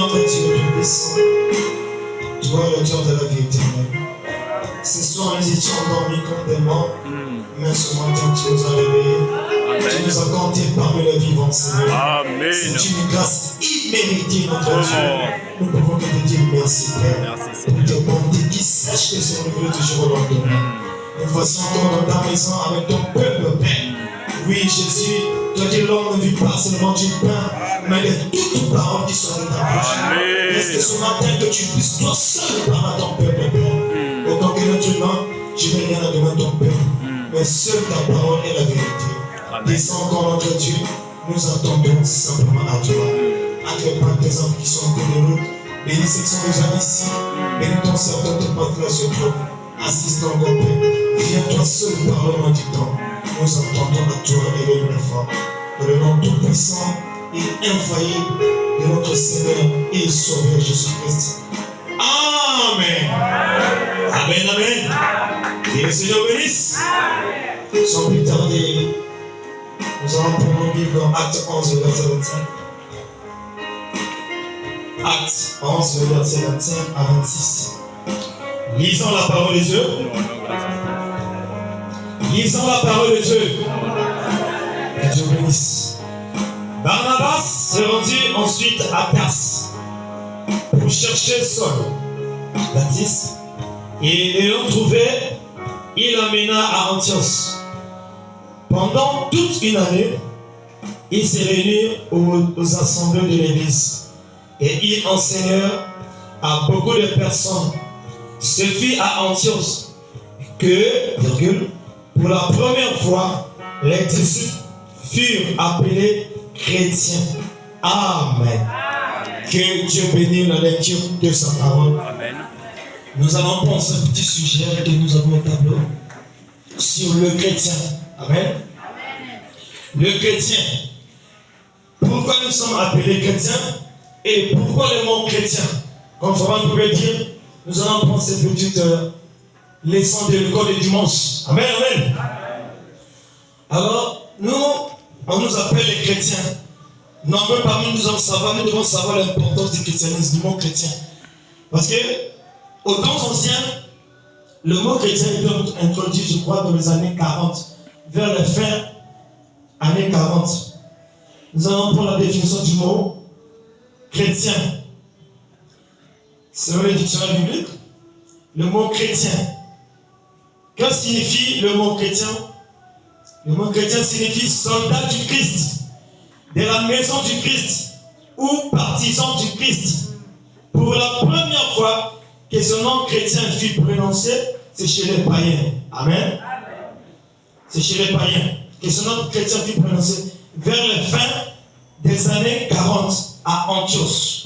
notre Dieu tout-puissant, toi le Dieu de la vie éternelle. Ce soir nous étions endormis comme des morts, mais ce matin tu nous as réveillés. Tu nous as comptés parmi les vivants, Seigneur. Amen. C'est une grâce imméritée, notre Dieu. Nous pouvons que te dire merci, Père. Merci, Pour tes bontés qui sèchent que c'est renouvelé toujours au lendemain. Nous voici encore dans ta maison avec ton peuple, Père. Oui, Jésus, toi dis l'homme ne vit pas seulement du pain, mais de toutes paroles qui sont de ta bouche. Laisse que ce matin que tu puisses toi seul parler à ton peuple, Père. Autant que notre humain, je n'ai rien à demander à ton peuple. Mais seule ta parole est la vérité. Descends encore notre Dieu, nous attendons simplement à toi. Acclame tes enfants qui sont en cours de route. Bénis ceux qui sont déjà ici. Bénis ton serviteur, ton patron sur toi. Assiste encore, Père. Viens toi seul par le nom du temps. Nous attendons à toi et le plus fort. Dans le nom tout puissant et infaillible de notre Seigneur et Sauveur Jésus-Christ. Amen. Amen, amen. Que le Seigneur bénisse. Sans plus tarder, nous allons prendre nos Bibles dans Acte 11, verset 25. Acte 11, verset 25 à 26. Lisons la parole de Dieu. Lisons la parole de Dieu. Que Dieu bénisse. Barnabas se rendit ensuite à Tarse pour chercher Saul, Baptiste, et l'ayant trouvé, il l'amena à Antioche. Pendant toute une année, il s'est réuni aux assemblées de l'Église et il enseigna à beaucoup de personnes. Ce fut à Antioche que, pour la première fois, les disciples furent appelés chrétiens. Amen. Que Dieu bénisse la lecture de sa parole. Amen. Nous allons prendre ce petit sujet que nous avons au tableau sur le chrétien. Amen. Le chrétien. Pourquoi nous sommes appelés chrétiens et pourquoi le mot chrétien? Comme Florent pouvait dire, nous allons prendre cette petite leçon de l'école du dimanche. Amen, amen. Alors, nous, on nous appelle les chrétiens. Nombreux parmi nous devons savoir l'importance du christianisme, du mot chrétien. Parce que, aux temps anciens, le mot chrétien était introduit, je crois, dans les années 40, vers les fins années 40. Nous allons prendre la définition du mot chrétien. Selon le dictionnaire biblique, le mot chrétien. Que signifie le mot chrétien? Le mot chrétien signifie soldat du Christ, de la maison du Christ ou partisan du Christ. Pour la première fois que ce nom chrétien fut prononcé, c'est chez les païens. Amen. C'est chez les païens que ce nom chrétien fut prononcé vers la fin des années 40 à Antioche.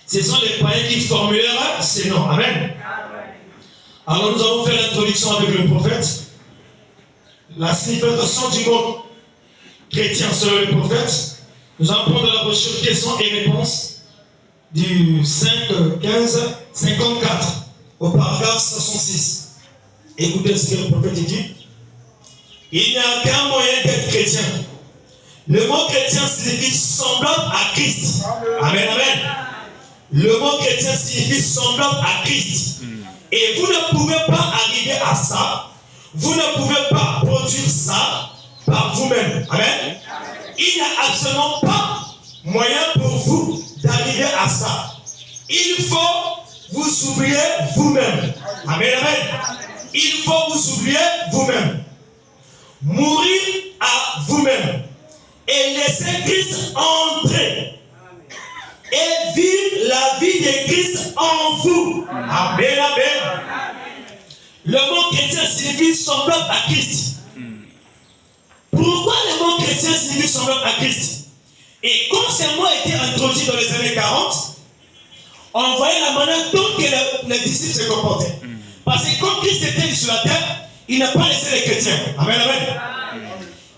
Ce sont les païens qui formulèrent ces noms. Amen. Alors nous allons faire l'introduction avec le prophète. La signification du mot chrétien selon le prophète. Nous allons prendre la brochure questions et réponses du 5-15-54 au paragraphe 66. Écoutez ce que le prophète dit. Il n'y a qu'un moyen d'être chrétien. Le mot chrétien signifie semblable à Christ. Amen, amen. Le mot chrétien signifie semblable à Christ. Et vous ne pouvez pas arriver à ça. Vous ne pouvez pas produire ça par vous-même. Amen. Il n'y a absolument pas moyen pour vous d'arriver à ça. Il faut vous oublier vous-même. Amen, amen. Il faut vous oublier vous-même. Mourir à vous-même. Et laisser Christ entrer. Et vivre la vie de Christ en vous. Amen, amen. Le mot chrétien signifie semblable à Christ. Pourquoi le mot chrétien signifie semblable à Christ? Et quand ce mot a été introduit dans les années 40, on voyait la manière dont les disciples se comportaient. Parce que quand Christ était sur la terre, il n'a pas laissé les chrétiens. Amen, amen.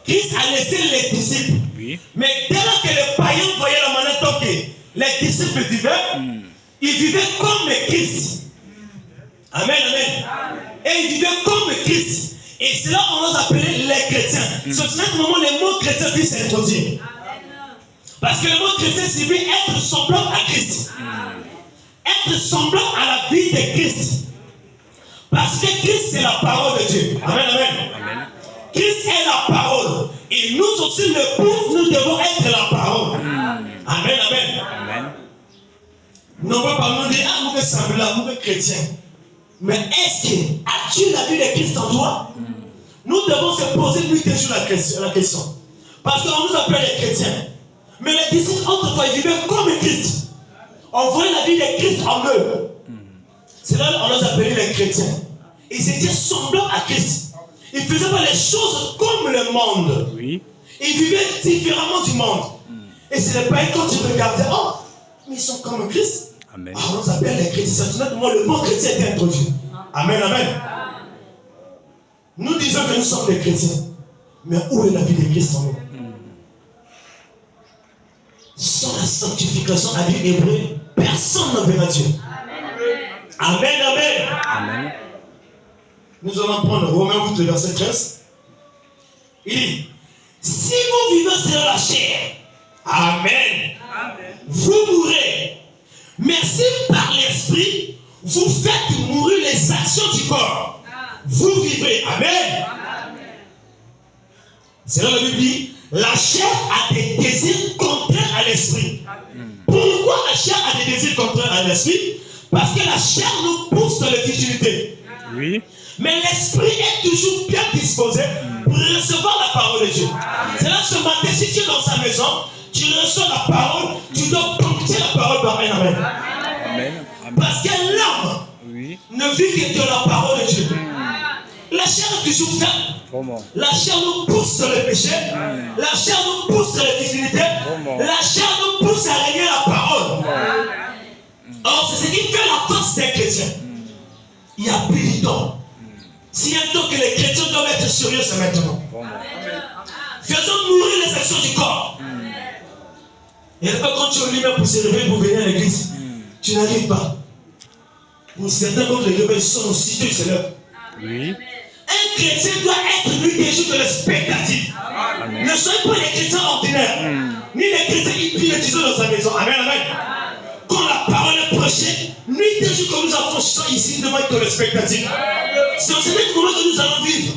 Christ a laissé les disciples. Oui. Mais dès lors que les païens voyaient la manière dont les disciples vivaient, ils vivaient comme Christ. Amen, amen. Et ils vivaient comme Christ. Et c'est là qu'on nous appelait les chrétiens. C'est à ce moment le mot chrétien puisse s'introduire. Parce que le mot chrétien signifie être semblable à Christ. Être semblable à la vie de Christ. Parce que Christ, c'est la parole de Dieu. Amen, amen. Amen. Christ est la parole. Et nous aussi, l'épouse, nous devons être la parole. Amen, amen. Amen. Non pas par nous dire, ah, nous sommes semblables, nous sommes chrétiens. Mais est-ce que, as-tu la vie de Christ en toi? Nous devons se poser une question sur la question. Parce qu'on nous appelle les chrétiens. Mais les disciples, autrefois, ils vivaient comme Christ. On voyait la vie de Christ en eux. C'est là qu'on les appelait les chrétiens. Ils étaient semblables à Christ. Ils ne faisaient pas les choses comme le monde. Oui. Ils vivaient différemment du monde. Et ce n'est pas quand tu regardais, oh, mais ils sont comme Christ. Amen. Alors on s'appelle les chrétiens. C'est tout le mot chrétien est introduit. Amen, amen. Nous disons que nous sommes des chrétiens. Mais où est la vie de Christ en nous? Sans la sanctification à Dieu hébreu, personne ne verra Dieu. Amen, amen. Amen. Nous allons prendre Romains 8, le verset 13. Il dit, si vous vivez selon la chair, amen, vous mourrez. Mais si par l'esprit, vous faites mourir les actions du corps, vous vivez. Amen. C'est là que la Bible dit, la chair a des désirs contraires à l'esprit. Pourquoi la chair a des désirs contraires à l'esprit? Parce que la chair nous pousse dans les futilités. Oui. Mais l'esprit est toujours bien disposé pour recevoir la parole de Dieu. C'est là ce matin, si tu es dans sa maison, tu reçois la parole, tu dois ponctuer la parole par un amen. Amen. Parce que l'homme ne vit que de la parole de Dieu. La chair est toujours faible. Comment? La chair nous pousse dans le péché. La chair nous pousse dans les difficultés. La chair nous pousse à régner la parole. Or, c'est ce qui fait la force des chrétiens. Il y a plus de temps. S'il y a un temps que les chrétiens doivent être sérieux, c'est maintenant. Faisons mourir les actions du corps. Et pas quand tu es au limite pour se réveiller pour venir à l'église, tu n'arrives pas. Pour certains, quand les réveils sont aussi, tu se lèves. Oui. Un chrétien doit être lui des jours de l'expectative. Ne soyez pas les chrétiens ordinaires, ni les chrétiens qui prient les tisons dans sa maison. Amen, amen. Quand la parole est prêchée, nuit et jour comme nous avons chanté ici, nous devons être dans l'expectative. C'est dans cette moment que nous allons vivre.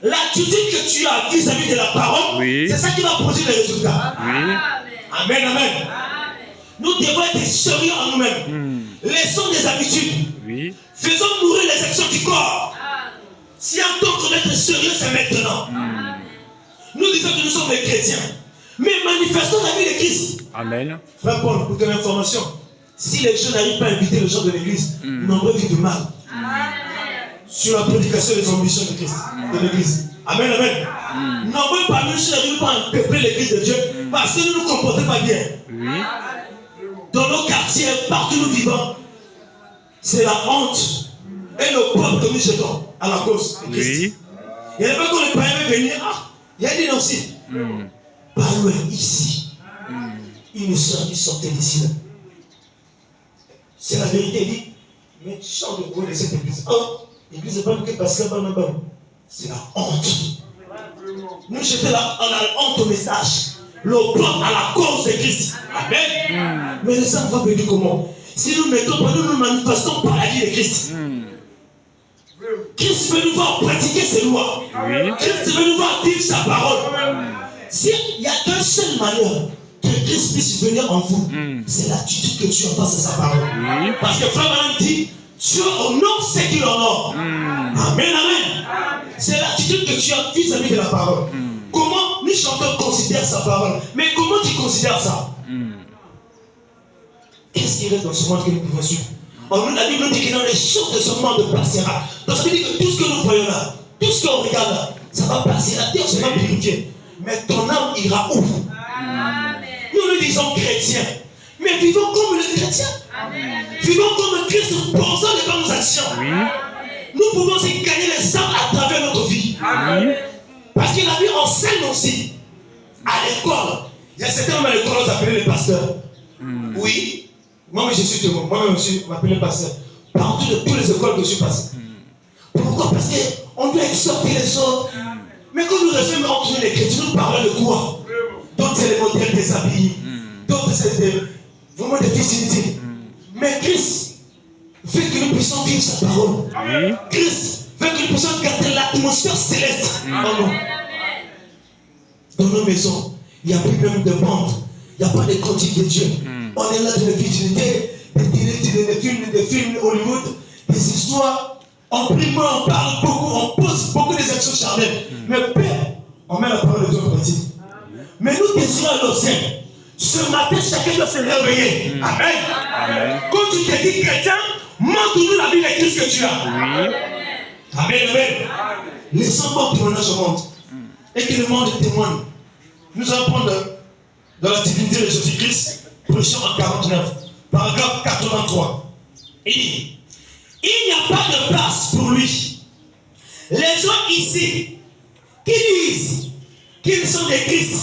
L'attitude que tu as vis-à-vis de la parole, c'est ça qui va produire les résultats. Amen, amen. Nous devons être sérieux en nous-mêmes. Laissons des habitudes. Faisons mourir les actions du corps. Si un temps qu'on est sérieux, c'est maintenant. Nous disons que nous sommes des chrétiens. Mais manifestons la vie de Christ. Amen. Frère Paul, pour ton information, si les gens n'arrivent pas à inviter les gens de l'église, nombreux vivent mal. Sur la prédication des ambitions de Christ, de l'église. Amen, amen. Nombreux parmi nous n'arrivent pas à peupler l'église de Dieu parce que nous ne nous comportons pas bien. Dans nos quartiers, partout où nous vivons, c'est la honte et le peuple que nous jetons à la cause de Christ. Il n'y a pas qu'on les païens venir. Ah, il y a des aussi. Pas loin, ici. Il nous sortait d'ici là. C'est la vérité, il dit. Mais tu sors de quoi de cette église? Oh, l'église n'est pas que parce que c'est la honte. Nous jetons la honte au message. L'opprobre à la cause de Christ. Amen. Mais les hommes vont venir comment? Si nous mettons pas, nous nous manifestons par la vie de Christ. Christ veut nous voir pratiquer ses lois. Christ veut nous voir vivre sa parole. S'il y a qu'une seule manière que Christ puisse venir en vous, c'est l'attitude que tu as face à sa parole. Parce que Frère Madame dit, Dieu honore ce qu'il honore. Amen, amen. C'est l'attitude que tu as vis-à-vis de la parole. Comment nous chanteurs considèrent sa parole? Mais comment tu considères ça? Qu'est-ce qui reste dans ce monde que nous pouvons suivre? La Bible dit que dans les choses de ce monde passera. Donc ça veut dire que tout ce que nous voyons là, tout ce qu'on regarde là, ça va passer. La terre sera purifiée. Mais ton âme ira où? Nous nous disons chrétiens. Mais vivons comme les chrétiens. Vivons comme Christ, pensons les bonnes actions. Nous pouvons aussi gagner les âmes à travers notre vie. Parce que la vie enseigne aussi. À l'école, il y a certains hommes à l'école, on s'appelle les pasteurs. Oui. Moi, je suis témoin. Moi-même, je m'appelle pasteur. Partout de toutes les écoles que je suis passé. Pourquoi? Parce qu'on doit exhorter les autres. Mais quand nous refusons entre les chrétiens, nous parlons de quoi? d'autres c'est les modèles des habillés, d'autres c'est vraiment des fils d'unité. Mais Christ veut que nous puissions vivre sa parole. Christ veut que nous puissions garder l'atmosphère céleste en nous. Dans nos maisons, il n'y a plus même de bande, il n'y a pas de cantique de Dieu. On est là de la virginité, des films Hollywood, des histoires. On prie, on parle beaucoup, on pose beaucoup des actions charnelles. Mais Père, on met la parole de Dieu en pratique. Mais nous désirons à l'océan. Ce matin, chacun doit se réveiller. Amen. Quand tu te dis chrétien, montre-nous la vie de Christ que tu as. Amen. Laissons bon témoignage au monde. Et que le monde témoigne. Nous allons prendre dans la divinité de Jésus-Christ, position en 49, paragraphe 83. Il dit, il n'y a pas de place pour lui. Les gens ici qui disent qu'ils sont des Christ,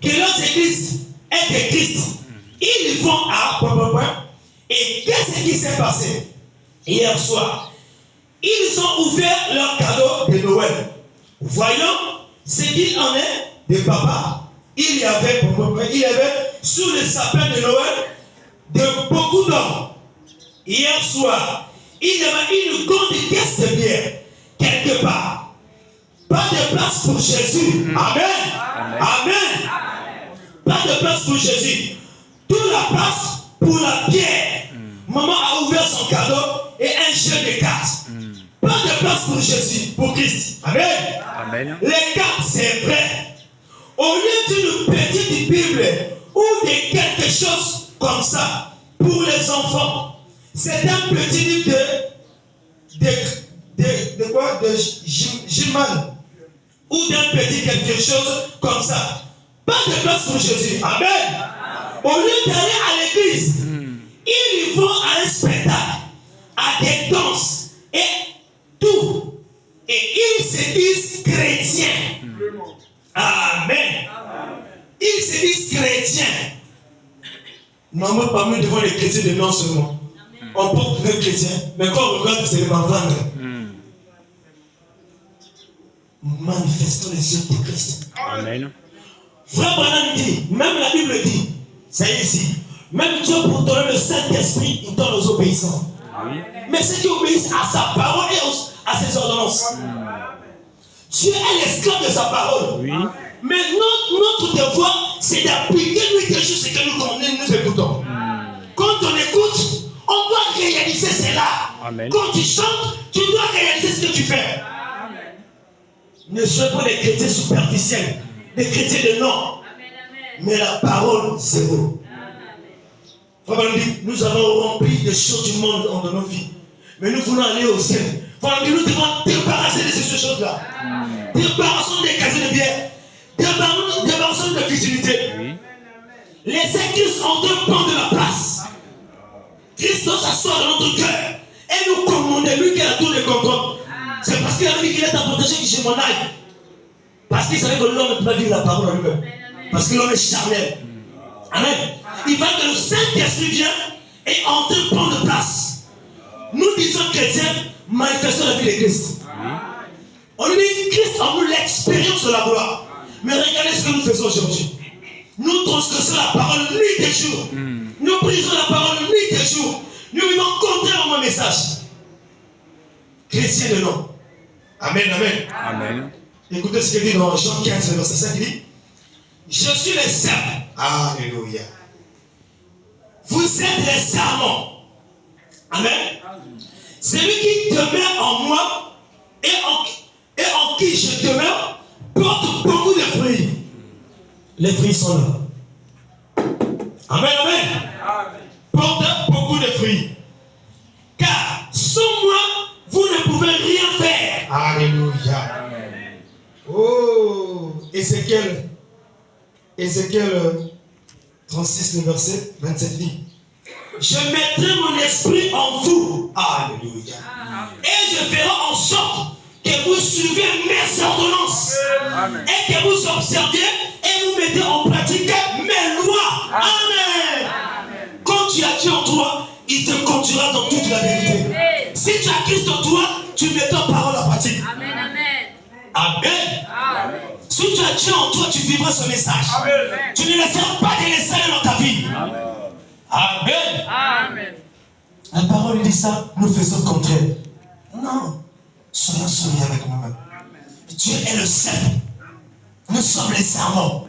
que leurs églises est des Christ, ils vont à et qu'est-ce qui s'est passé hier soir? Ils ont ouvert leur cadeau de Noël. Voyons ce qu'il en est de papa. Il y avait sous le sapin de Noël de beaucoup d'hommes. Hier soir, il y avait une grande caisse de bière quelque part. Pas de place pour Jésus. Amen. Pas de place pour Jésus. Toute la place pour la bière. Maman a ouvert son cadeau et un jeu de cartes. Pas de place pour Jésus, pour Christ. Amen. Les cartes, c'est vrai. Au lieu d'une petite Bible ou de quelque chose comme ça pour les enfants, c'est un petit livre de Gilman ou d'un petit quelque chose comme ça. Pas de place pour Jésus. Amen. Au lieu d'aller à l'église, ils vont à un spectacle, à des danses et tout. Et ils se disent chrétiens. Amen. Ils se disent chrétiens. Normalement, parmi nous devant les chrétiens de non seulement. On porte les chrétiens, mais quand on regarde, c'est les malvades. Manifestons les œuvres de Christ. Amen. Frère Branham dit, même la Bible dit, ça y est ici, même Dieu pour donner le Saint-Esprit, il donne aux obéissants. Mais ceux qui obéissent à sa parole et à ses ordonnances. Dieu est l'esclave de sa parole. Mais notre devoir, c'est d'appliquer nuit et jour ce que nous écoutons. Quand on écoute, on doit réaliser cela. Quand tu chantes, tu dois réaliser ce que tu fais. Ne soyez pas des chrétiens superficiels, des chrétiens de nom. Mais la parole, c'est vous. Nous avons rempli des choses du monde dans nos vies. Mais nous voulons aller au ciel. Nous devons débarrasser de ces choses-là. Débarrassons des casiers de bière. Débarrassons de la futilité. Laissez Christ entrer prendre de la place. Christ doit s'asseoir dans notre cœur et nous commander, lui qui a tout les contrôles. C'est parce qu'il a dit qu'il est à protéger que je m'en aille. Parce qu'il savait que l'homme ne peut pas vivre la parole en lui-même. Parce que l'homme est charnel. Amen. Il va que le Saint-Esprit vienne et entre prendre place. Nous disons chrétiens, manifestons la vie de Christ. On lui dit Christ en nous l'expérience de la gloire. Mais regardez ce que nous faisons aujourd'hui. Nous transgressons la parole nuit et jour. Nous brisons la parole nuit et jour. Nous vivons contrairement au message. Chrétien de nom. Amen. Écoutez ce qu'il dit dans Jean 15, verset 5, il dit, je suis le serment. Alléluia. Vous êtes les serments. Amen. Celui qui demeure en moi et en qui je demeure porte beaucoup de fruits. Les fruits sont là. Amen. Porte beaucoup de fruits. Car sans moi, vous ne pouvez rien faire. Alléluia. Oh, Ézéchiel 36, le verset 27 dit, je mettrai mon esprit en vous. Alléluia. Et je ferai en sorte que vous suivez mes ordonnances. Et que vous observiez et vous mettez en pratique mes lois. Amen. Quand tu as Dieu en toi, il te conduira dans toute la vérité. Si tu as Christ en toi, tu mets ta parole en pratique. Amen. Si tu as as Dieu en toi, tu vivras ce message. Amen. Tu ne laisseras pas de laisser dans ta vie. Amen. Amen. La parole dit ça, nous faisons le contraire. Non. Soyons soumis avec nous-mêmes. Dieu est le seul. Nous sommes les serments.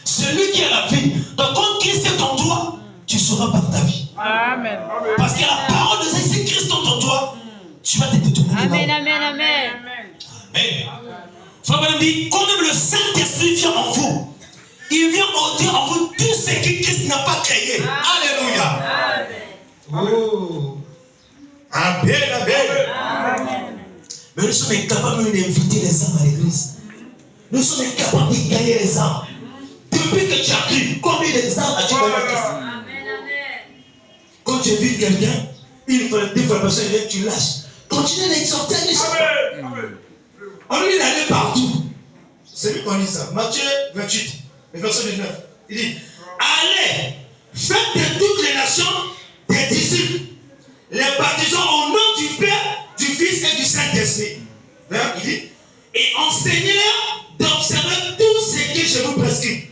Celui qui a la vie. Donc quand Christ est en toi, tu sauras pas ta vie. Amen. Parce que la parole de Dieu, si Christ est en toi, tu vas te détourner. Amen, amen, amen. Amen. Frère Branham dit, quand même le Saint-Esprit vient en vous, il vient ôter en vous tout ce que Christ n'a pas créé. Alléluia. Amen. Oh. Amen, amen. Mais nous sommes incapables d'inviter les âmes à l'église. Nous sommes incapables de gagner les âmes. Depuis que tu as cru, combien d'âmes as-tu gagné à Christ? Quand tu invites quelqu'un, une fois, deux fois, personne vient, tu lâches. Continue d'exhorter les gens. On lui dit d'aller partout. C'est lui qu'on dit ça. Matthieu 28, le verset 19. Il dit, allez, faites de toutes les nations des disciples, les baptisons au nom du Père, du Fils et du Saint-Esprit. Il dit, et enseignez-leur d'observer tout ce que je vous prescris.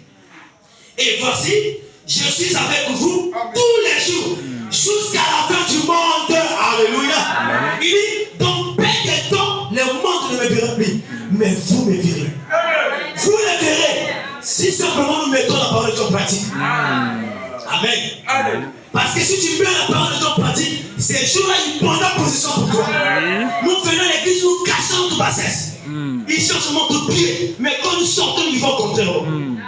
Et voici, je suis avec vous tous les jours, jusqu'à la fin du monde. Alléluia. Il dit, dans peu de temps, le monde ne me verra plus, mais vous me verrez. Vous le verrez, si simplement nous mettons la parole de Dieu en pratique. Amen. Parce que si tu mets la parole de Dieu en pratique, ces jours-là, ils prendront position pour toi. Nous venons à l'église, nous cachons notre bassesse. Ils cherchent seulement tout pied, mais quand nous sortons, ils vont contre nous.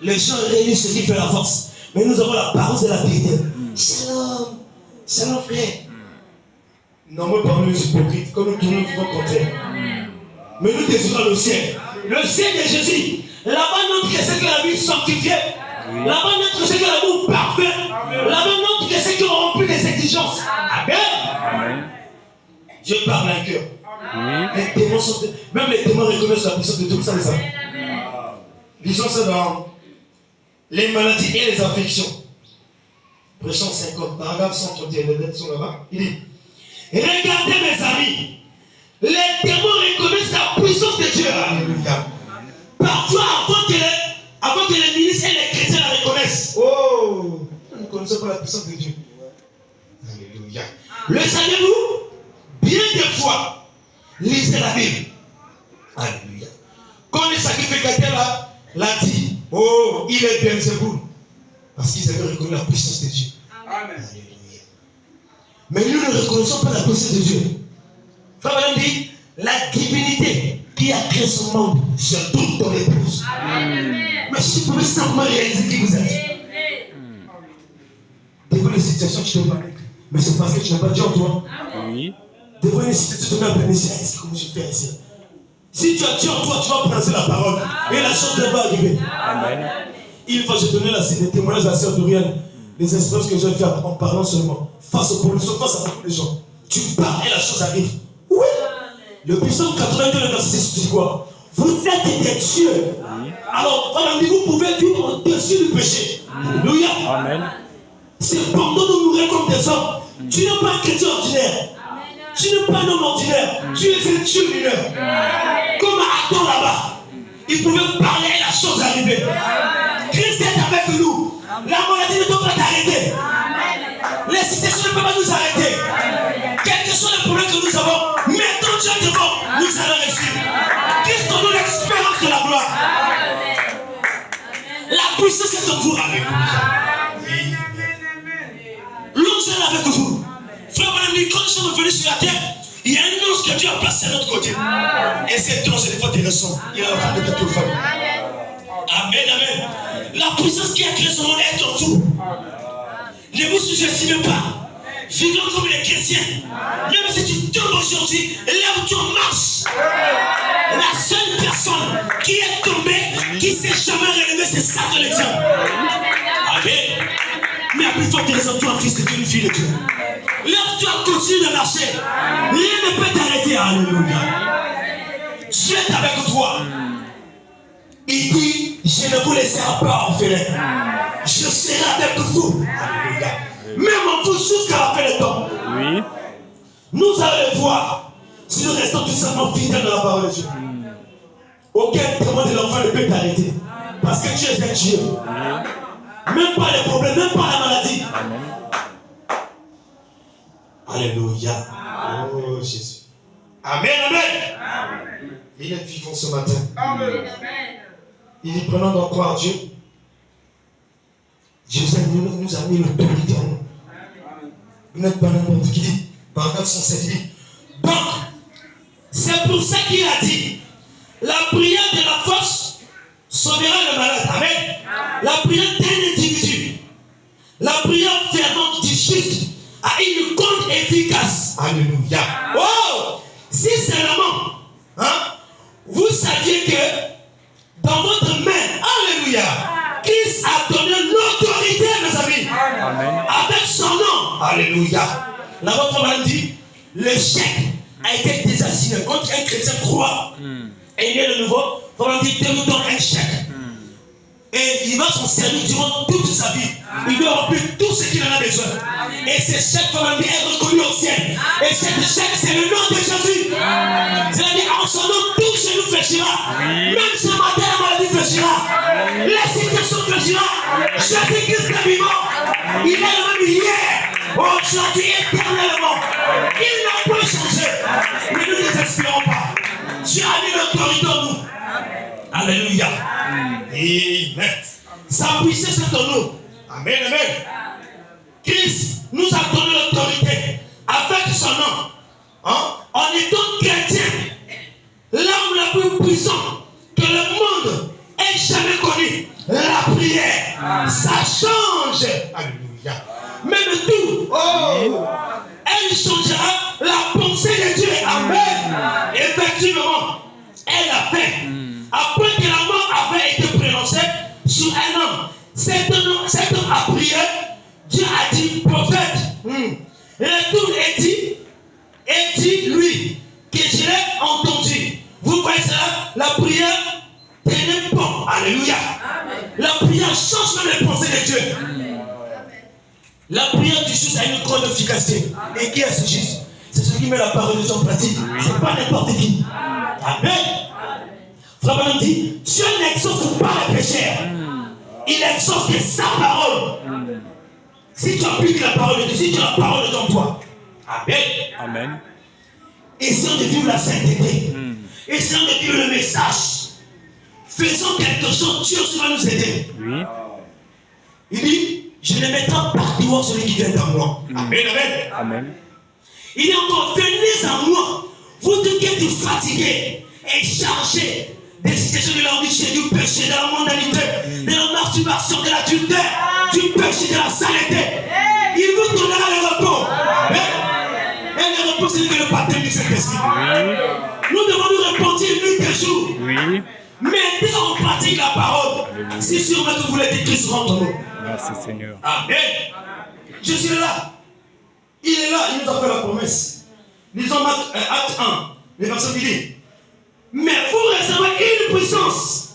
Les gens réunissent ce qui fait la force. Mais nous avons la parole de la vérité. Shalom. Shalom, frère. Nombreux parmi les hypocrites, comme nous tournons, nous vivons contre eux. Mais nous désirons le ciel. Le ciel de Jésus. Là-bas, notre que c'est que la vie sanctifiée. Là-bas, notre que c'est que l'amour parfait. Là-bas, notre que c'est qu'on remplit des exigences. Amen. Je parle un cœur. Les démons sont... Même les démons reconnaissent la puissance de Dieu. Vous savez ça. Lisons ça dans les maladies et les affections. Verset 50, paragraphe 131, les lettres sont là-bas. Il dit, regardez mes amis, les démons reconnaissent la puissance de Dieu. Alléluia. Parfois, avant que les ministres et les chrétiens la reconnaissent. Oh, nous ne connaissons pas la puissance de Dieu. Alléluia. Le saviez-vous? Bien des fois, lisez la Bible. Alléluia. Quand le sacrificateur l'a dit, oh, il est Belzéboul. Parce qu'ils avaient reconnu la puissance de Dieu. Amen. Alléluia. Mais nous ne reconnaissons pas la puissance de Dieu. Frère Branham dit, la divinité qui a créé ce monde se trouve dans l'épouse. Mais si tu pouvais simplement réaliser qui vous êtes. Devant les situations, tu te paniques. Mais c'est parce que tu n'as pas Dieu en toi. Oui. Devant les situations, tu te mets à peine ici. Est-ce que je fais ici? Si tu as Dieu en toi, tu vas prononcer la parole. Et la chose va arriver. Amen. Une fois, j'ai donné le témoignage à la sœur Doriane, les expériences que j'ai faites en parlant seulement, face aux pollutions, face à beaucoup de gens. Tu parles et la chose arrive. Oui. Le psaume 82, le verset 6, dit quoi? Vous êtes des dieux. Alors, vous pouvez vivre au-dessus du péché. Alléluia. Amen. Cependant, nous mourrons comme des hommes. Tu n'es pas un chrétien ordinaire. Tu n'es pas un homme ordinaire. Tu es un Dieu mineur. Comme Adam là-bas. Il pouvait parler et la chose arrivait. Christ est avec nous. La maladie ne doit pas t'arrêter. Les situations ne peuvent pas nous arrêter. Quels que soient les problèmes que nous avons, mettons Dieu devant, nous allons réussir. Christ donne l'expérience de la gloire. La puissance est en vous. L'ange est avec vous. Frère Branham dit, quand nous sommes venus sur la terre, il y a un ange que Dieu a placé à notre côté. Et cet ange, des fois, des raisons. Il a la fin de toute famille. Amen, amen. La puissance qui a créé ce monde est en vous. Ne vous sous-estimez pas. Vivons comme les chrétiens. Même si tu tombes aujourd'hui, lève-toi, marche. La seule personne qui est tombée, qui ne s'est jamais relevée, c'est Satan le diable. Amen. Mais à plus forte raison, toi, fils de Dieu, une fille de Dieu. Lève-toi, continue de marcher. Rien ne peut t'arrêter. Alléluia. Dieu est avec toi. Il dit, je ne vous laisserai pas orphelin. Je serai avec vous. Alléluia. Même en vous jusqu'à la fin du temps. Oui. Nous allons voir si nous restons tout simplement fidèles à la parole de Dieu. aucun témoin de l'enfant ne peut t'arrêter. Parce que tu es un Dieu. Même pas les problèmes, même pas la maladie. Amen. Alléluia. Oh Jésus. Amen, amen. Il est vivant ce matin. Amen. Il dit, prenons donc croire Dieu. Jésus nous a mis l'autorité en nous. Vous n'êtes pas n'importe qui dit. Paragraphe 107 dit. Donc, c'est pour ça qu'il a dit, la prière de la force sauvera le malade. Amen. La prière d'un individu, la prière fervente du juste a une grande efficace. Alléluia. Oh, si seulement, vous saviez que dans votre main, alléluia, Christ a donné l'autorité, mes amis. Amen. Avec son nom. Alléluia. La votre madame dit, le chèque a été déjà signé. Quand un chrétien croit et il est de nouveau, on dit, Dieu nous donne un chèque. Et il va s'en servir durant toute sa vie. Il doit remplir tout ce qu'il en a besoin. Et ce chèque, on dit, est reconnu au ciel. Et ce chèque, c'est le nom de Jésus. C'est-à-dire, en son nom, tout genou fléchira. Même ce matin, la maladie fléchira. La situation fléchira. Jésus-Christ est vivant. Il est le même hier, aujourd'hui, éternellement. Il n'a pas changé. Mais nous ne désespérons pas. Dieu a mis l'autorité en nous. Alléluia. Amen. Sa puissance est en nous. Amen, amen. Christ nous a donné l'autorité avec son nom. En étant chrétien, l'arme la plus puissante que le monde ait jamais connue, la prière, ça change. Alléluia. Même tout. Oh, elle changera la pensée de Dieu. Amen. Effectivement, elle a fait. Après que la mort avait été prononcée sur un homme, cet homme a prié. Dieu a dit, prophète, retourne et dit lui que je l'ai entendu. Vous voyez cela? La prière tenait bon. Alléluia. Amen. La prière change même les pensées de Dieu. Amen. La prière du juste a une grande efficacité. Et qui est ce juste? C'est celui qui met la parole de Dieu en pratique. C'est pas n'importe qui. Amen. Frère Branham dit, Dieu n'exauce pas les pécheurs. Il exauce que sa parole. Si tu appliques la parole de Dieu, si tu as la parole de Dieu en toi. Amen. Amen. Essayons de vivre la sainteté. Essayons de vivre le message. Faisons quelque chose, Dieu va nous aider. Oui. Il dit, je ne mettrai pas dehors celui qui vient à moi. Amen, amen. Amen. Il est encore, venez à moi, vous qui êtes fatigués et chargés des situations de l'ambition, du péché, de la mondanité, de la masturbation, de l'adultère, du péché, de la saleté. Il vous donnera le repos. Amen. Et le repos, c'est que le baptême du Saint-Esprit. Nous devons nous repentir nuit et jour. Oui. Mettez en pratique la parole. Si sûrement que vous voulez que Christ rentre en nous. Merci Seigneur. Amen. Jésus est là. Il est là, il nous a fait la promesse. Lisons Acte 1, le verset qui dit, mais vous recevrez une puissance,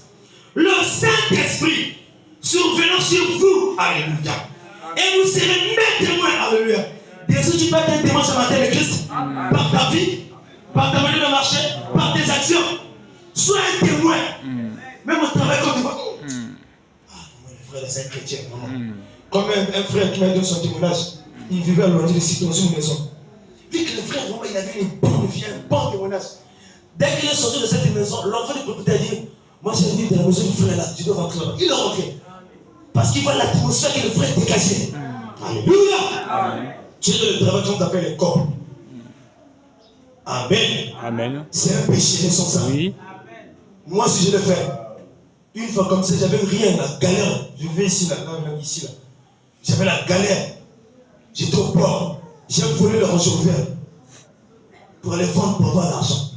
le Saint-Esprit, survenant sur vous. Alléluia. Et vous serez mes témoins. Alléluia. Désormais, tu peux être un témoin ce matin de Christ par ta vie, par ta manière de marcher, par tes actions. Sois un témoin. Même au travail, quand tu vois. Mon frère, c'est un chrétien. Comme un frère qui m'a donné son témoignage, il vivait à loin de ici dans une maison. Vu que le frère, vraiment, il avait une bonne vie, un bon témoignage. Dès qu'il est sorti de cette maison, l'enfant du propriétaire dit, moi j'ai vu dans la maison du frère là, tu dois rentrer là-bas. Il est rentré. Parce qu'il voit l'atmosphère que le frère dégageait. Alléluia. Dieu de le travail qu'on appelle les corps. Amen. Amen. C'est un péché de son sang. Oui. Moi, si je le fais, une fois comme ça, j'avais rien, la galère. Je vais ici, là, même ici, là. J'avais la galère. J'étais au port. J'ai volé le Range Rover pour aller vendre pour avoir l'argent.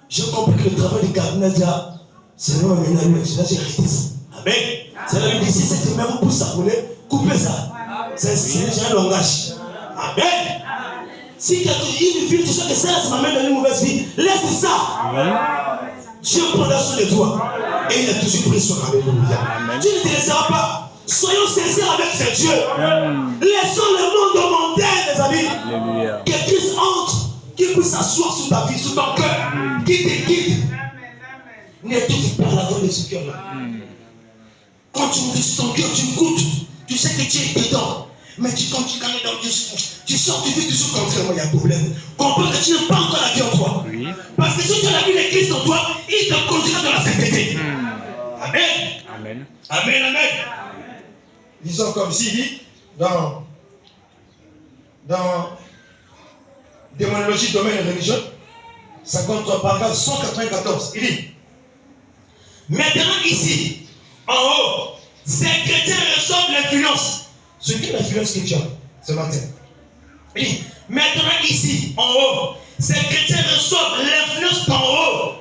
J'ai compris que le travail de gardiennage là, c'est vraiment un ami. J'ai arrêté ça. Amen. C'est là que si cette main vous pousse à voler, coupez ça. C'est un langage. Amen. Si une vie, tu sais que ça m'amène dans une mauvaise vie, laisse ça. Dieu prendra soin de toi. Et il a toujours pris soin. Alléluia. Tu ne te laisseras pas. Soyons sincères avec ce Dieu. Laissons le monde mondain, mes amis. Alléluia. Que Christ entre, qu'il puisse s'asseoir sur ta vie, sur ton cœur, qui te guide. N'étouffe pas la voix de ce cœur-là. Quand tu ouvres ton cœur, tu goûtes. Tu sais que tu es dedans. Mais tu continues quand même dans le discours. Tu sors, tu vis toujours contrairement, il y a un problème. Comprends que tu n'as pas encore la vie en toi. Oui. Parce que si tu as la vie de Christ en toi, il te conduira dans la sainteté. Amen. Amen. Amen, amen. Disons comme ici, il dit, dans Démonologie, domaine et religion, 53, paragraphe 194, il dit, maintenant ici, en haut, ces chrétiens reçoivent l'influence. Ce qu'est l'influence chrétienne ce matin. Il dit, maintenant ici, en haut, ces chrétiens reçoivent l'influence d'en haut.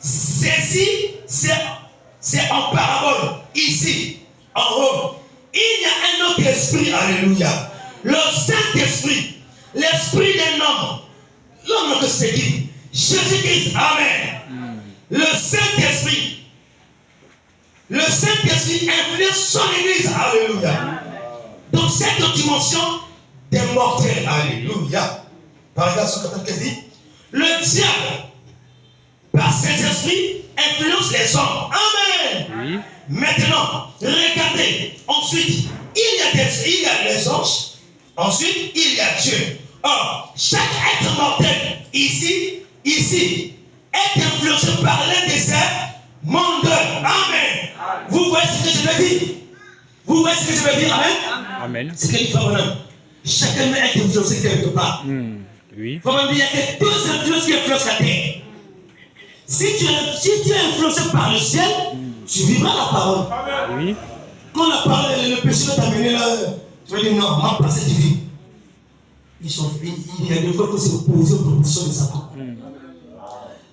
Ceci, c'est en parabole. Ici, en haut, il y a un autre esprit, alléluia. Le Saint-Esprit, l'esprit d'un homme. L'homme que c'est qui? Jésus-Christ, amen. Le Saint-Esprit influence son église, alléluia. Dans cette dimension des mortels, alléluia. Paragraphe 194 dit, le diable, par ses esprits, influence les hommes. Amen. Oui. Maintenant, regardez. Ensuite, il y a les anges. Ensuite, il y a Dieu. Or, chaque être mortel ici, est influencé par l'un de ces mondes. Amen. Vous voyez ce que je veux dire? Vous voyez ce que je veux dire? Amen. Amen. C'est qu'il faut bonhomme. Chacun est influencé quelque part. Oui. Il faut même dire qu'il y a que deux influences qui influencent la terre. Si tu es influencé par le ciel, tu vivras la parole. Oui. Quand la parole, le péché va t'amener là, tu vas dire non, ma place est divine. Il y a des fois qu'il faut se poser aux propositions de Satan.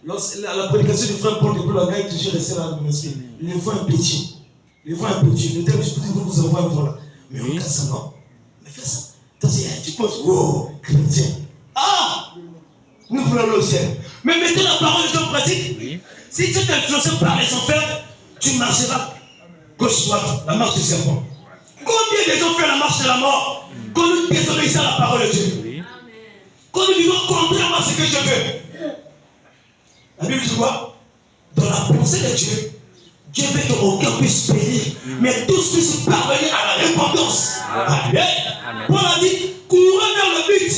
La prédication du frère Paul de Boulaga est toujours restée dans le esprit. Les voix impétueux. Les voix impétueux. Le terme, je peux dire que vous envoie voilà. Mais regarde ça, non. Mais fais ça. Tu penses, oh, chrétien. Ah! Nous voulons le ciel. Mais mettez la parole de Dieu en pratique. Oui. Si tu es influencé par les enfers, tu marcheras gauche-droite, la marche du serpent. Combien de gens font la marche de la mort quand nous désobéissons à la parole de Dieu? Oui. Quand nous vivons contrairement à ce que je veux. La Bible dit quoi? Dans la pensée de Dieu, Dieu veut qu'aucun puisse périr, mais tous puissent parvenir à la repentance. Amen. Paul a dit, courez vers le but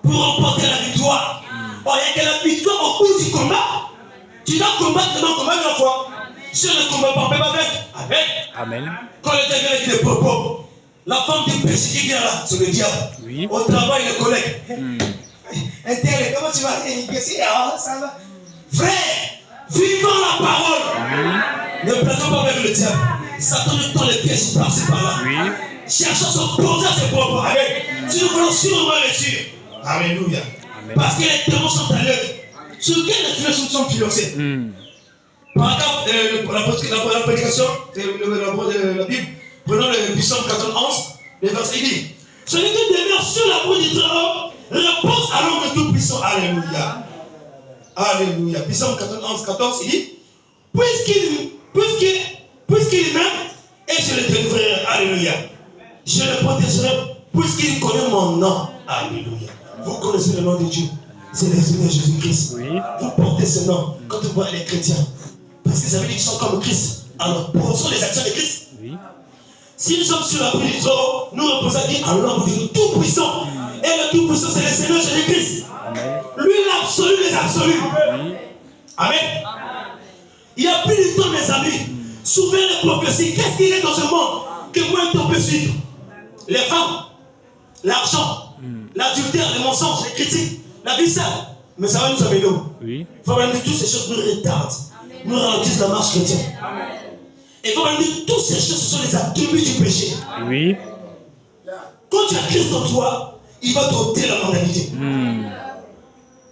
pour remporter la victoire. Or, il y a que la victoire au bout du combat. Tu dois combattre devant le combat de la foi. Si on ne combat pas, on ne peut pas vaincre. Amen. Amen. Quand le diable vient avec des propos, la femme du péché qui vient là, c'est le diable. Oui. Au travail, le collègue. Intérêt, comment tu vas? Ça va. Frère, vivons la parole. Ne plaisons pas avec le diable. Satan nous tend les pièges par-ci par-là. Oui. Cherchons à s'opposer à ses propos. Amen. Si nous voulons sûrement les suivre. Alléluia. Amen. Parce que les démons sont à l'œuvre. Sur quelle influence nous sommes financés? Par exemple, la prédication de la Bible, prenons le psaume 91, le verset, il dit, celui qui demeure sur la boue du trône repose à l'ombre de Tout-Puissant. Alléluia. Alléluia. Psaume 91, 14, il dit, puisqu'il m'aime, et je le délivrerai. Alléluia. Je le protégerai, puisqu'il connaît mon nom. Alléluia. Vous connaissez le nom de Dieu. C'est l'Esprit de Jésus-Christ. Oui. Vous portez ce nom quand vous voyez les chrétiens. Parce que ça veut dire qu'ils sont comme Christ. Alors, poursuivons les actions de Christ. Oui. Si nous sommes sur la boue du trône, nous représentons à l'ombre du Tout-Puissant. Et le Tout-Puissant, c'est le Seigneur Jésus-Christ. Lui, l'absolu des absolus. Oui. Amen. Il n'y a plus de temps, mes amis. Souvent, les prophéties, qu'est-ce qu'il y a dans ce monde que moi, on peut suivre? Les femmes, l'argent, l'adultère, les mensonges, les critiques, la vie sale. Mais ça va nous améliorer. Oui. Il faut même dire toutes ces choses nous retardent. Nous ralentissent la marche chrétienne. Et il faut même dire toutes ces choses, ce sont les attributs du péché. Oui. Quand tu as Christ en toi, il va t'ôter la mondanité.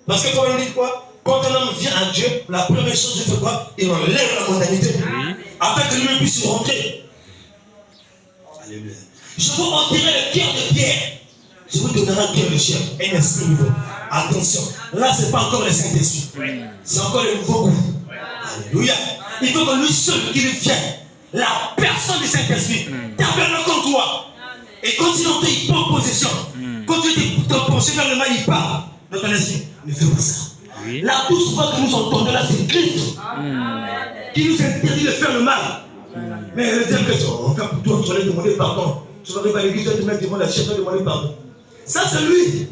Parce qu'il faut même dire quoi? Quand un homme vient à Dieu, la première chose, il fait quoi? Il enlève la mondanité. Oui. Afin que lui puisse rentrer. Alléluia. Je veux enterrer le cœur de pierre. Je vous donnerai un cœur de chair, un esprit nouveau. Attention, là, ce n'est pas encore le Saint-Esprit. C'est encore le nouveau goût. Alléluia. Il faut que lui seul qui lui vienne, la personne du Saint-Esprit, tabernacle en toi. Et quand il entend, il prend possession. Quand tu te penches vers le mal, il parle dans ton esprit. Ne fais pas ça. Oui. La douce voix que nous entendons là, c'est Christ qui nous interdit de faire le mal. Mais le diable, on fait pour toi, tu vas lui demander pardon. Tu vas arriver à l'église, tu vas te mettre devant la chaise, tu vas demander pardon. Ça, c'est lui.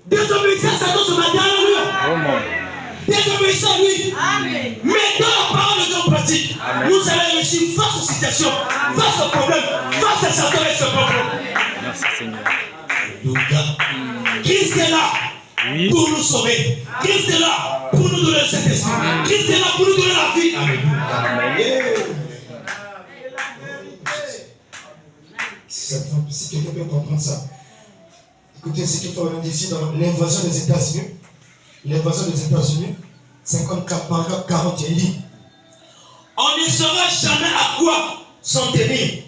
Désobéissez à Satan ce matin, alléluia. Désobéissez à lui. Amen. Mettons la parole de Dieu en pratique. Amen. Vous allez réussir face aux situations, face aux problèmes, face à Satan et ses problèmes. Merci Seigneur. Christ est là pour nous sauver. Christ est là pour nous donner le Saint-Esprit. Christ est là pour nous donner la vie. Amen. Si quelqu'un peut comprendre ça. Écoutez ce qu'il faut dire ici dans l'invasion des États-Unis. L'invasion des États-Unis, 54 paragraphe 40, il dit on ne saura jamais à quoi s'en tenir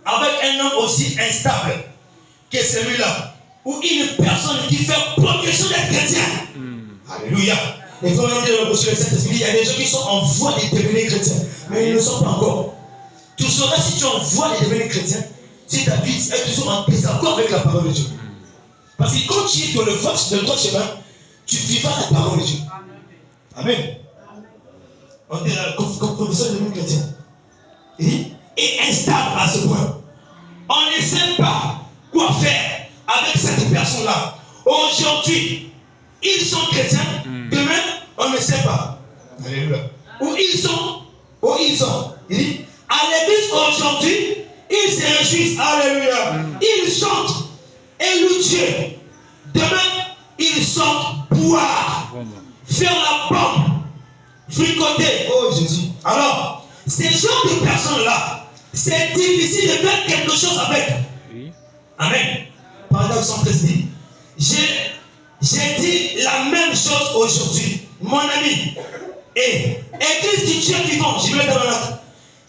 avec un homme aussi instable que celui-là, ou une personne qui fait profession d'être chrétien. Alléluia. Et comme on dit dans le Saint-Esprit, il y a des gens qui sont en voie de devenir chrétiens, mais ils ne le sont pas encore. Tu sauras si tu es en voie de devenir chrétien, si ta vie est toujours en désaccord avec la parole de Dieu. Parce que quand tu es dans le droit chemin, tu vivras la parole de Dieu. Amen. On dit la confession de chrétien. Et instable à ce point. On ne sait pas quoi faire avec cette personne-là. Aujourd'hui, ils sont chrétiens. Demain, on ne sait pas. Alléluia. Où ils sont. Il dit, à l'église aujourd'hui, ils se réjouissent. Alléluia. Ils chantent et louent Dieu. Demain, ils sortent boire, faire la bombe, fricoter. Oh Jésus. Alors, ces genres de personnes-là, c'est difficile de faire quelque chose avec. Oui. Amen. Paragraphe 113 dit, j'ai dit la même chose aujourd'hui, mon ami. Et Église du Dieu vivant, je vais dans la note,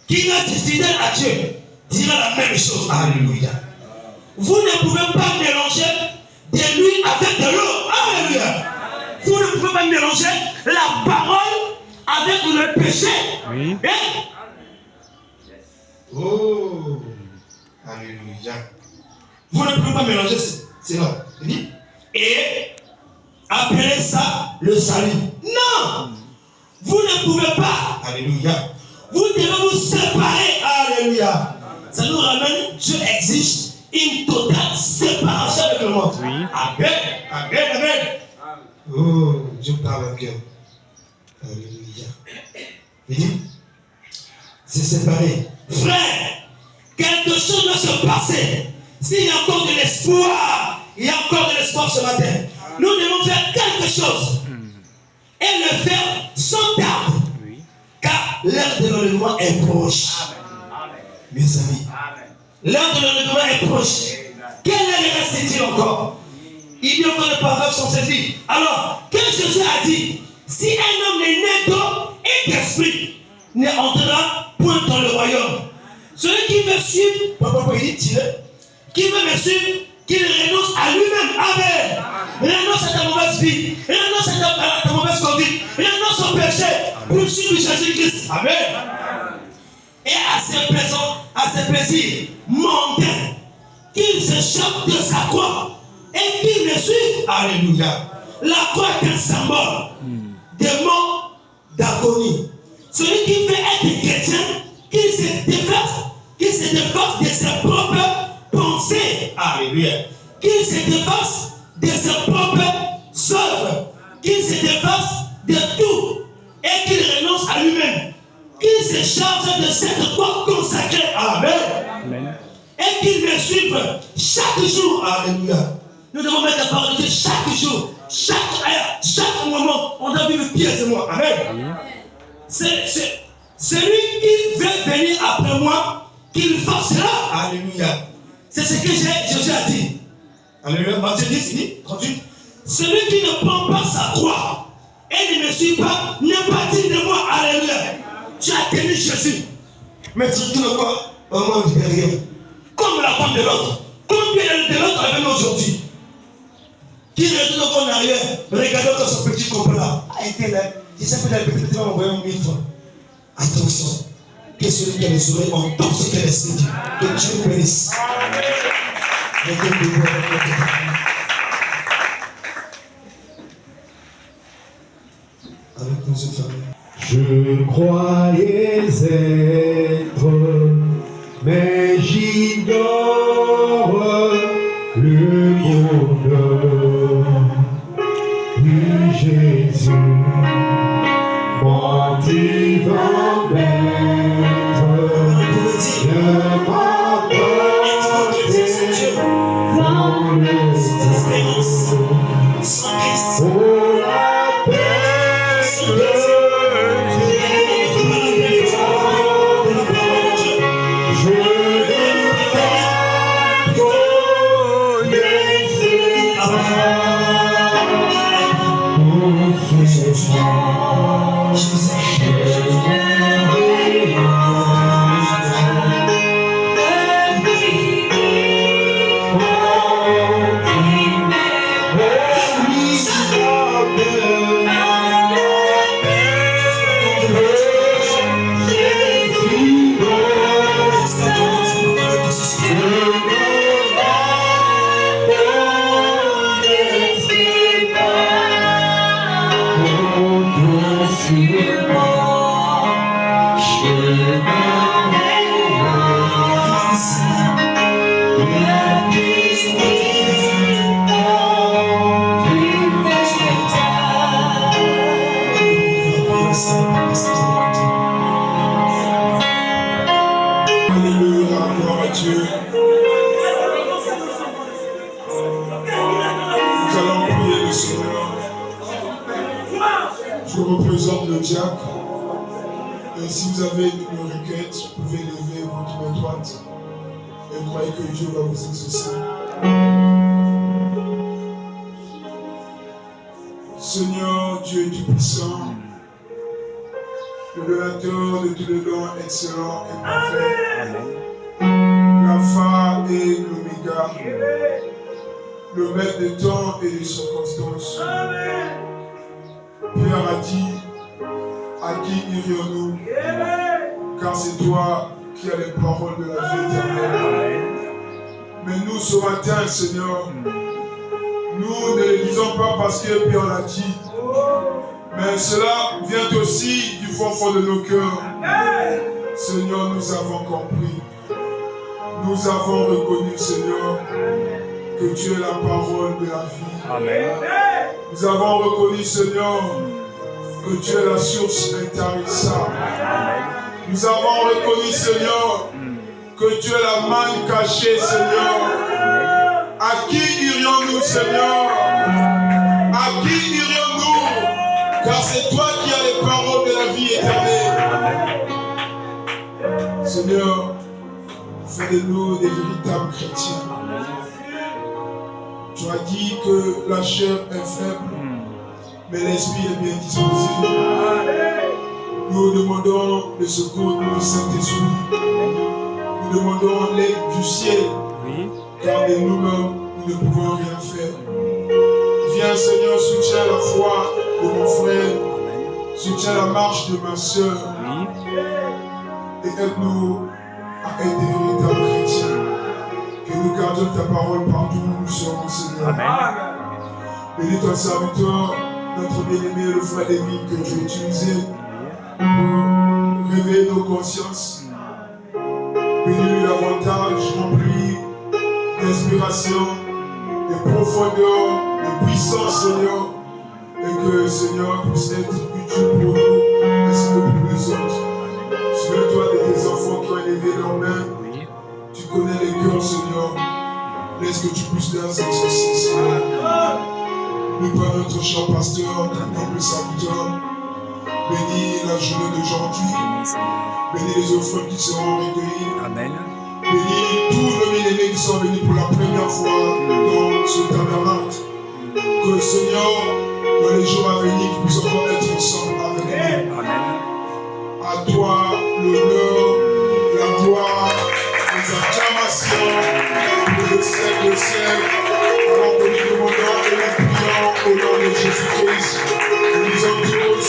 qui reste fidèle à Dieu, dira la même chose. Alléluia. Vous ne pouvez pas mélanger de l'huile avec de l'eau. Alléluia. Vous ne pouvez pas mélanger la parole avec le péché. Oui. Oh. Alléluia. Vous ne pouvez pas mélanger cela. Et appeler ça le salut. Non. Vous ne pouvez pas. Alléluia. Vous devez vous séparer. Alléluia. Ça nous ramène, Dieu exige une totale séparation avec le monde. Oui. Amen. Amen. Amen. Oh, Dieu parle à cœur. Alléluia. Il dit, c'est séparé. Frère, quelque chose doit se passer. S'il y a encore de l'espoir, il y a encore de l'espoir ce matin. Nous devons faire quelque chose. Et le faire sans tarde. Oui. Car l'heure de l'enlèvement est proche. Amen. Mes amis. L'heure de l'enlèvement est proche. Quelle heure reste-t-il encore? Il dit encore le paragraphe 107. Alors, que Jésus a dit, si un homme est né d'eau et d'esprit, ne entrera point dans le royaume. Celui qui veut suivre, qui veut me suivre, qu'il renonce à lui-même. Amen. Renonce à ta mauvaise vie. Renonce à ta mauvaise conduite. Renonce au péché pour suivre Jésus-Christ. Amen. Et à ses plaisirs mondains, qu'il se choque de sa croix et qu'il me suive. Alléluia. La croix est un symbole de mort, d'agonie. Celui qui veut être chrétien, qu'il se défasse de ses propres pensées. Alléluia. Qu'il se défasse de ses propres œuvres. Qu'il se défasse de tout. Et qu'il renonce à lui-même. Qu'il se charge de cette croix consacrée. Amen. Amen. Et qu'il me suive chaque jour. Alléluia. Nous devons mettre la parole de Dieu chaque jour. Chaque moment. On doit vivre pieds et moi. Amen. Amen. C'est celui qui veut venir après moi, qu'il fasse cela. Alléluia. C'est ce que Jésus a dit. Alléluia. Matthieu 10, 38. Celui qui ne prend pas sa croix et ne me suit pas, n'est pas digne de moi. Alléluia. Tu as tenu Jésus. Mais tu ne vois pas au monde derrière. Comme la femme de l'autre. Combien de l'autre avec nous aujourd'hui? Qui retourne encore en arrière? Regardez encore son petit copain-là. A été là. Il s'appelle la petite femme envoyée en 1000 fois. Attention. Que celui qui a les oreilles entende ce qu'elle est dit. Que Dieu bénisse. ignore le bonheur de Jésus. Mon divin maître, ne m'apporte dans l'espérance pour la paix Alléluia, gloire à Dieu. Nous allons prier le Seigneur. Je représente le diacre. Et si vous avez une requête, vous pouvez lever votre main droite et croyez que Dieu va vous exaucer. Seigneur Dieu Tout-Puissant, le donateur de tous les dons excellents et parfaits, l'alpha et l'oméga, le maître des temps et des circonstances. Père a dit, à qui irions-nous? Car c'est toi qui as les paroles de la vie éternelle. Mais nous, ce matin, Seigneur, nous ne les disons pas parce que Pierre l'a dit, mais cela vient aussi du fond de nos cœurs. Seigneur, nous avons compris. Nous avons reconnu, Seigneur, que tu es la parole de la vie. Amen. Nous avons reconnu, Seigneur, que tu es la source intarissable. Nous avons reconnu, Seigneur, que tu es la manne cachée, Seigneur. À qui irions-nous, Seigneur? À qui irions-nous? Car c'est toi qui as les paroles de la vie éternelle. Seigneur, fais de nous des véritables chrétiens. Tu as dit que la chair est faible, mais l'esprit est bien disposé. Nous demandons le secours du Saint-Esprit. Nous demandons l'aide du ciel, car de nous-mêmes, nous ne pouvons rien faire. Viens, Seigneur, soutiens la foi de mon frère, soutiens la marche de ma soeur, et aide-nous à être des véritables chrétiens. Que nous gardions ta parole partout où nous serons, Seigneur. Bénis ton serviteur, notre bien-aimé, le frère David, que tu as utilisé pour réveiller nos consciences. Bénis-lui davantage, remplis d'inspiration, de profondeur, de puissance, Seigneur, et que, Seigneur, puisse être utile pour nous, ainsi que pour les autres. Souviens-toi de tes enfants qui ont élevé leurs mains. Tu connais les cœurs, Seigneur. Laisse que tu puisses leur exaucer, Seigneur. Nous pas notre cher pasteur, ton humble serviteur. Bénis la journée d'aujourd'hui. Bénis les offres qui seront recueillies. Amen. Bénis tous nos bien-aimés qui sont venus pour la première fois dans ce tabernacle. Que, Seigneur, dans les jours à venir, qu'ils puissent encore être ensemble avec nous. Amen. À toi l'honneur, la gloire, les acclamations pour le siècle des siècles. Alors que nous demandons et nous prions au nom de Jésus-Christ. Nous disons tous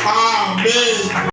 Amen.